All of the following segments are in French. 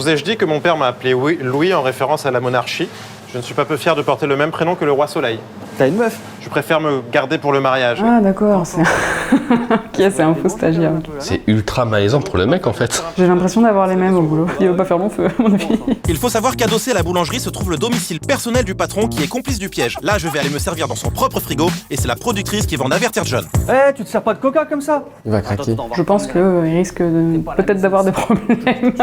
Vous ai-je dit que mon père m'a appelé Louis en référence à la monarchie? Je ne suis pas peu fier de porter le même prénom que le roi Soleil. T'as une meuf? Je préfère me garder pour le mariage. Ah d'accord, c'est c'est un faux stagiaire. C'est ultra malaisant pour le mec en fait. J'ai l'impression d'avoir les mêmes au boulot. Il veut pas faire long feu, à mon avis. Il faut savoir qu'adossé à la boulangerie se trouve le domicile personnel du patron qui est complice du piège. Là, je vais aller me servir dans son propre frigo et c'est la productrice qui va en avertir John. Eh, tu te sers pas de coca comme ça? Il va craquer. Je pense qu'il risque peut-être d'avoir des problèmes.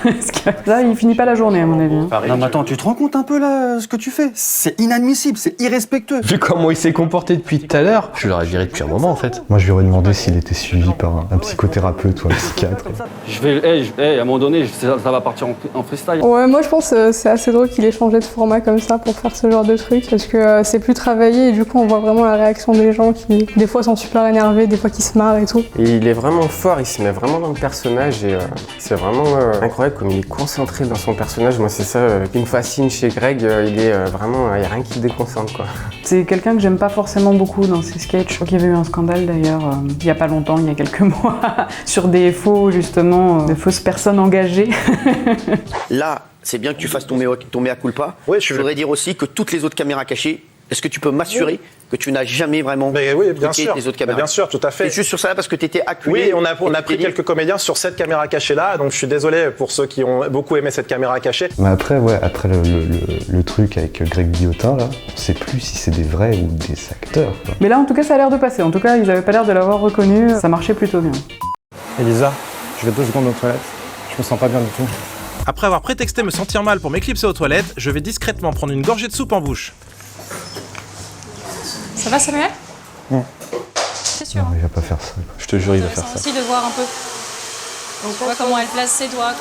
Parce que là, il finit pas la journée, à mon avis. Paris, Non mais attends, tu te rends compte un peu là ce que tu fais? C'est inadmissible, c'est irrespectueux. Vu comment il s'est comporté depuis tout à l'heure, je l'aurais viré depuis un moment en fait. Moi, je lui aurais demandé s'il était suivi par un psychothérapeute ou un psychiatre. Je vais, à un moment donné, ça va partir en freestyle. Ouais, moi je pense que c'est assez drôle qu'il ait changé de format comme ça pour faire ce genre de truc parce que c'est plus travaillé et du coup on voit vraiment la réaction des gens qui des fois sont super énervés, des fois qui se marrent et tout. Et il est vraiment fort, il se met vraiment dans le personnage et c'est vraiment incroyable comme il est concentré dans son personnage. Moi c'est ça qui me fascine chez Greg, il est vraiment, il n'y a rien qui le déconcentre quoi. C'est quelqu'un que j'aime pas forcément beaucoup dans ses sketchs. Je crois qu'il y avait eu un scandale d'ailleurs, il y a pas longtemps, il y a quelques mois, sur des faux justement, de fausses personnes engagées. Là, c'est bien que tu fasses ton mea culpa. Oui, je voudrais dire aussi que toutes les autres caméras cachées, est-ce que tu peux m'assurer que tu n'as jamais vraiment Oui, bien truqué sûr. les autres caméras? Bien sûr, tout à fait. C'est juste sur ça parce que tu étais acculé. Oui, on a pris quelques comédiens sur cette caméra cachée-là, donc je suis désolé pour ceux qui ont beaucoup aimé cette caméra cachée. Mais après, ouais, après le truc avec Greg Guillotin, là, on sait plus si c'est des vrais ou des acteurs, quoi. Mais là en tout cas ça a l'air de passer, en tout cas ils avaient pas l'air de l'avoir reconnu, ça marchait plutôt bien. Elisa, je vais 2 secondes aux toilettes. Je me sens pas bien du tout. Après avoir prétexté me sentir mal pour m'éclipser aux toilettes, je vais discrètement prendre une gorgée de soupe en bouche. Ça va Samuel? Non. C'est sûr. Non, mais il va pas faire ça. Je te jure, il va faire ça. Aussi de voir un peu. Tu vois comment elle place ses doigts.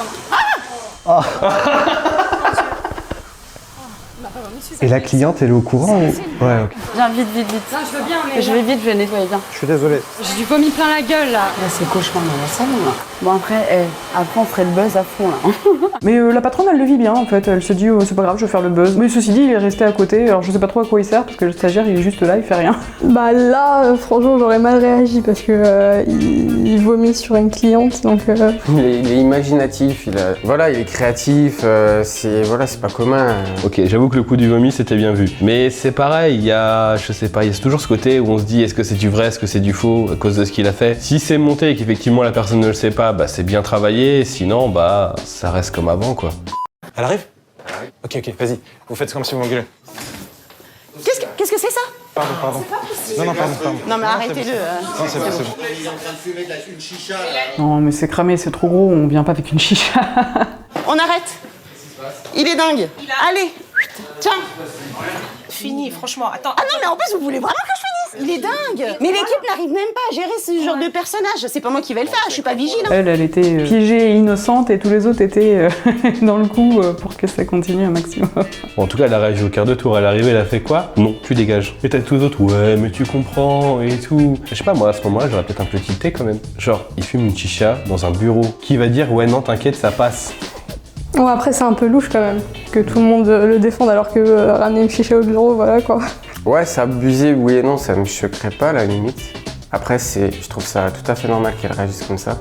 Et la cliente, elle est au courant ou... Ouais, ok. Viens, vite. Non, je veux bien, mais... Je vais vite, je vais nettoyer bien. Je suis désolé. J'ai du vomi plein la gueule, là. Là c'est cauchemar dans la salle là. Bon après on ferait le buzz à fond là. Mais la patronne elle le vit bien en fait, elle se dit c'est pas grave je vais faire le buzz. Mais ceci dit il est resté à côté, alors je sais pas trop à quoi il sert parce que le stagiaire il est juste là, il fait rien. Bah là franchement j'aurais mal réagi parce que il vomit sur une cliente donc Il est imaginatif, il est créatif, c'est pas commun. Ok, j'avoue que le coup du vomi c'était bien vu. Mais c'est pareil, il y a, je sais pas, il y a toujours ce côté où on se dit est-ce que c'est du vrai, est-ce que c'est du faux à cause de ce qu'il a fait. Si c'est monté et qu'effectivement la personne ne le sait pas, bah c'est bien travaillé, sinon bah ça reste comme avant quoi. Elle arrive? Ok, vas-y. Vous faites comme si vous m'engueulez. Qu'est-ce que c'est ça? Pardon. Non, pardon. Non mais arrêtez-le. Non, c'est bon. Non mais c'est cramé, c'est trop gros, on vient pas avec une chicha. On arrête. Il est dingue. Allez. Tiens. Fini, franchement. Attends. Ah non mais en plus vous voulez vraiment que je finisse? Il est dingue. Mais l'équipe n'arrive même pas à gérer ce genre de personnage. C'est pas moi qui vais le faire, je suis pas vigile. Elle était piégée et innocente et tous les autres étaient dans le coup pour que ça continue un maximum. Bon, en tout cas, elle a réagi au quart de tour. Elle est arrivée, elle a fait quoi? Non, tu dégages. Et t'as tous les autres, ouais, mais tu comprends et tout. Je sais pas, moi, à ce moment-là, j'aurais peut-être un peu tilté quand même. Genre, il fume une chicha dans un bureau. Qui va dire, ouais, non, t'inquiète, ça passe. bon, après c'est un peu louche quand même que tout le monde le défende alors que ramener une chicha au bureau voilà quoi. Ouais, c'est abusé, oui et non, ça me choquerait pas à la limite. Après, je trouve ça tout à fait normal qu'elle réagisse comme ça.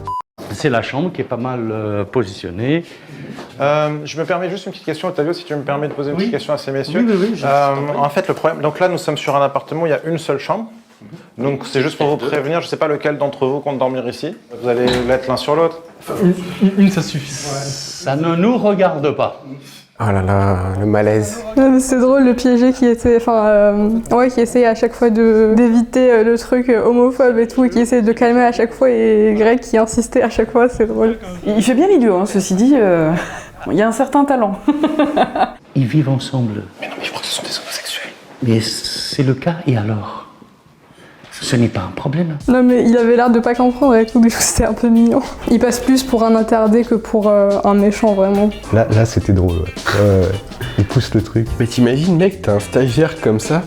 C'est la chambre qui est pas mal positionnée. Je me permets juste une petite question, Ottavio, si tu me permets de poser une petite question à ces messieurs. Oui. En fait, le problème, donc là, nous sommes sur un appartement où il y a une seule chambre. Donc c'est juste pour vous prévenir, je sais pas lequel d'entre vous compte dormir ici. Vous allez l'être l'un sur l'autre. Une, ça suffit. Ça ne nous regarde pas. Oh là là, le malaise. Non, mais c'est drôle le piégé qui était, qui essaye à chaque fois d'éviter le truc homophobe et tout, et qui essaye de calmer à chaque fois, et Greg qui insistait à chaque fois, c'est drôle. Il fait bien l'idiot, hein, ceci dit, il y a un certain talent. Ils vivent ensemble. Mais non, mais je crois que ce sont des homosexuels. Mais c'est le cas, et alors? Ce n'est pas un problème. Non mais il avait l'air de pas comprendre et tout, du coup c'était un peu mignon. Il passe plus pour un attardé que pour un méchant vraiment. Là c'était drôle, ouais. Il pousse le truc. Mais t'imagines, mec, t'as un stagiaire comme ça?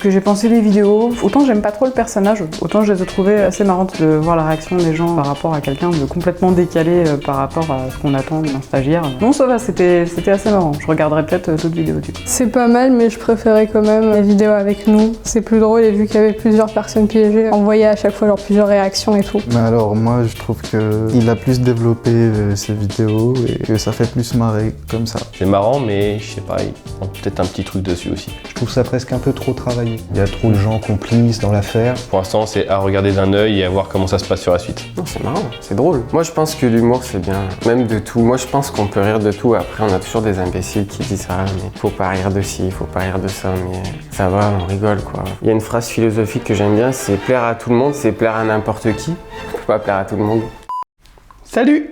que j'ai pensé des vidéos. Autant j'aime pas trop le personnage, autant je les ai trouvées assez marrantes de voir la réaction des gens par rapport à quelqu'un de complètement décalé par rapport à ce qu'on attend d'un stagiaire. Non, ça va, c'était assez marrant. Je regarderai peut-être d'autres vidéos du coup. C'est pas mal, mais je préférais quand même les vidéos avec nous. C'est plus drôle et vu qu'il y avait plusieurs personnes piégées, on voyait à chaque fois genre plusieurs réactions et tout. Mais alors moi je trouve qu'il a plus développé ses vidéos et que ça fait plus marrer comme ça. C'est marrant, mais je sais pas, il prend peut-être un petit truc dessus aussi. Je trouve ça presque un peu trop travaillé. Il y a trop de gens complices dans l'affaire. Pour l'instant, c'est à regarder d'un œil et à voir comment ça se passe sur la suite. Non, c'est marrant, c'est drôle. Moi, je pense que l'humour, c'est bien. Même de tout. Moi, je pense qu'on peut rire de tout. Après, on a toujours des imbéciles qui disent ah, mais faut pas rire de ci, faut pas rire de ça, mais ça va, on rigole, quoi. Il y a une phrase philosophique que j'aime bien, c'est plaire à tout le monde, c'est plaire à n'importe qui. Faut pas plaire à tout le monde. Salut!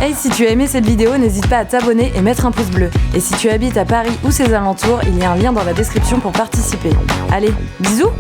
Hey, si tu as aimé cette vidéo, n'hésite pas à t'abonner et mettre un pouce bleu. Et si tu habites à Paris ou ses alentours, il y a un lien dans la description pour participer. Allez, bisous!